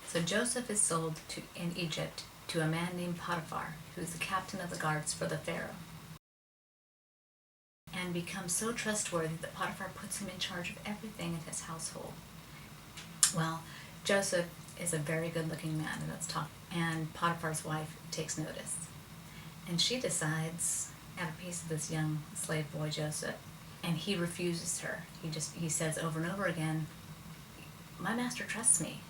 So Joseph is sold in Egypt to a man named Potiphar, who is the captain of the guards for the Pharaoh, and becomes so trustworthy that Potiphar puts him in charge of everything in his household. Well, Joseph is a very good-looking man, and that's talk. And Potiphar's wife takes notice, and she decides to have a piece of this young slave boy Joseph, and he refuses her. He says over and over again, "My master trusts me.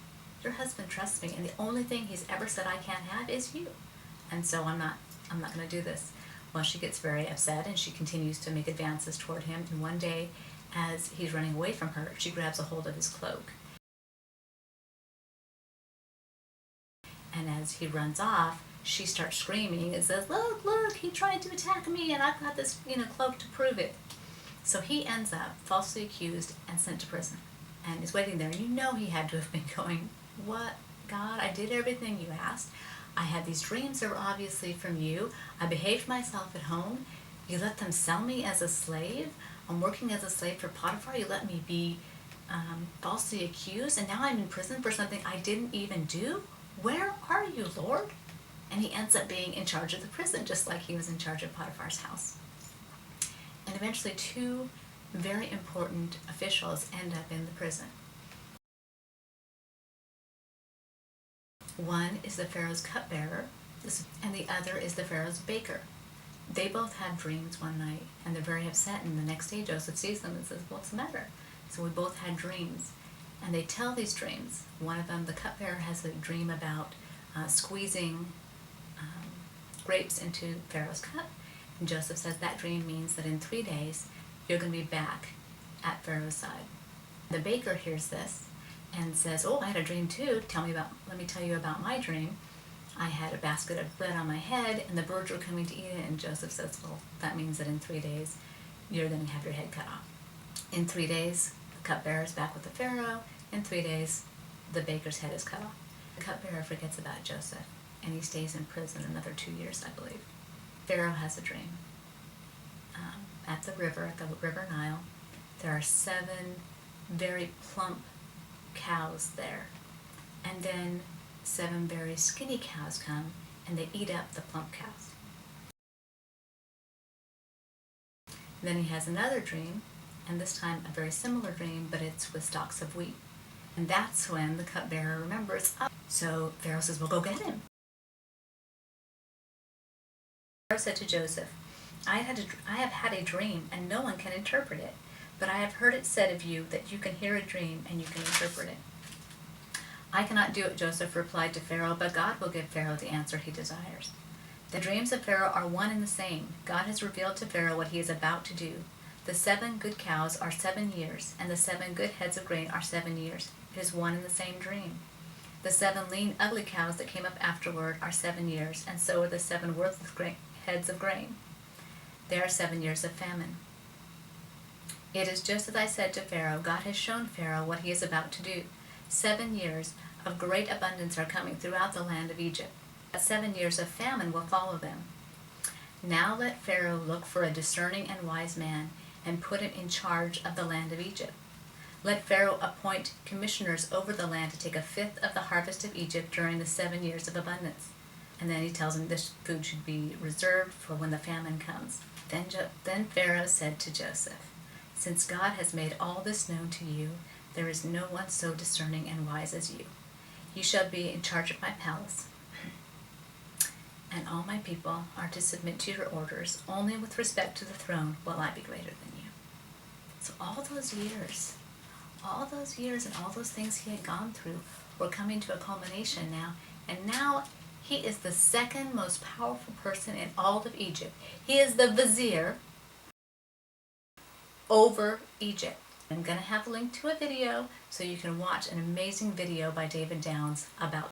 Your husband trusts me, and the only thing he's ever said I can't have is you. And so I'm not going to do this." Well, she gets very upset, and she continues to make advances toward him. And one day, as he's running away from her, she grabs a hold of his cloak. And as he runs off, she starts screaming and says, "Look, look, he tried to attack me, and I've got this, cloak to prove it." So he ends up falsely accused and sent to prison, and is waiting there. He had to have been going, "What, God? I did everything you asked. I had these dreams that were obviously from you. I behaved myself at home. You let them sell me as a slave. I'm working as a slave for Potiphar. You let me be falsely accused, and now I'm in prison for something I didn't even do. Where are you, Lord?" And he ends up being in charge of the prison, just like he was in charge of Potiphar's house. And eventually 2 very important officials end up in the prison. One is the Pharaoh's cupbearer, and the other is the Pharaoh's baker. They both had dreams one night, and they're very upset, and the next day Joseph sees them and says, "What's the matter?" So we both had dreams, and they tell these dreams. One of them, the cupbearer, has a dream about squeezing grapes into Pharaoh's cup, and Joseph says that dream means that in 3 days you're going to be back at Pharaoh's side. The baker hears this and says, "Oh, I had a dream too. Let me tell you about my dream. I had a basket of bread on my head, and the birds were coming to eat it." And Joseph says, "Well, that means that in 3 days, you're going to have your head cut off. In 3 days, the cupbearer is back with the Pharaoh. In 3 days, the baker's head is cut off." The cupbearer forgets about Joseph, and he stays in prison another 2 years, I believe. Pharaoh has a dream. At the river Nile, there are 7 very plump cows there, and then 7 very skinny cows come, and they eat up the plump cows. Then he has another dream, and this time a very similar dream, but it's with stalks of wheat. And that's when the cupbearer remembers. So Pharaoh says, "Well, go get him." Pharaoh said to Joseph, I have had a dream, and no one can interpret it. But I have heard it said of you that you can hear a dream and you can interpret it." "I cannot do it," Joseph replied to Pharaoh, "but God will give Pharaoh the answer he desires. The dreams of Pharaoh are one and the same. God has revealed to Pharaoh what he is about to do. The 7 good cows are 7 years, and the 7 good heads of grain are 7 years. It is one and the same dream. The 7 lean, ugly cows that came up afterward are 7 years, and so are the 7 worthless heads of grain. There are 7 years of famine. It is just as I said to Pharaoh. God has shown Pharaoh what he is about to do. 7 years of great abundance are coming throughout the land of Egypt. But 7 years of famine will follow them. Now let Pharaoh look for a discerning and wise man and put him in charge of the land of Egypt. Let Pharaoh appoint commissioners over the land to take 1/5 of the harvest of Egypt during the 7 years of abundance." And then he tells him this food should be reserved for when the famine comes. Then Pharaoh said to Joseph, "Since God has made all this known to you, there is no one so discerning and wise as you. You shall be in charge of my palace, and all my people are to submit to your orders. Only with respect to the throne will I be greater than you." So all those years and all those things he had gone through were coming to a culmination now, and now he is the 2nd most powerful person in all of Egypt. He is the vizier over Egypt. I'm going to have a link to a video so you can watch an amazing video by David Downs about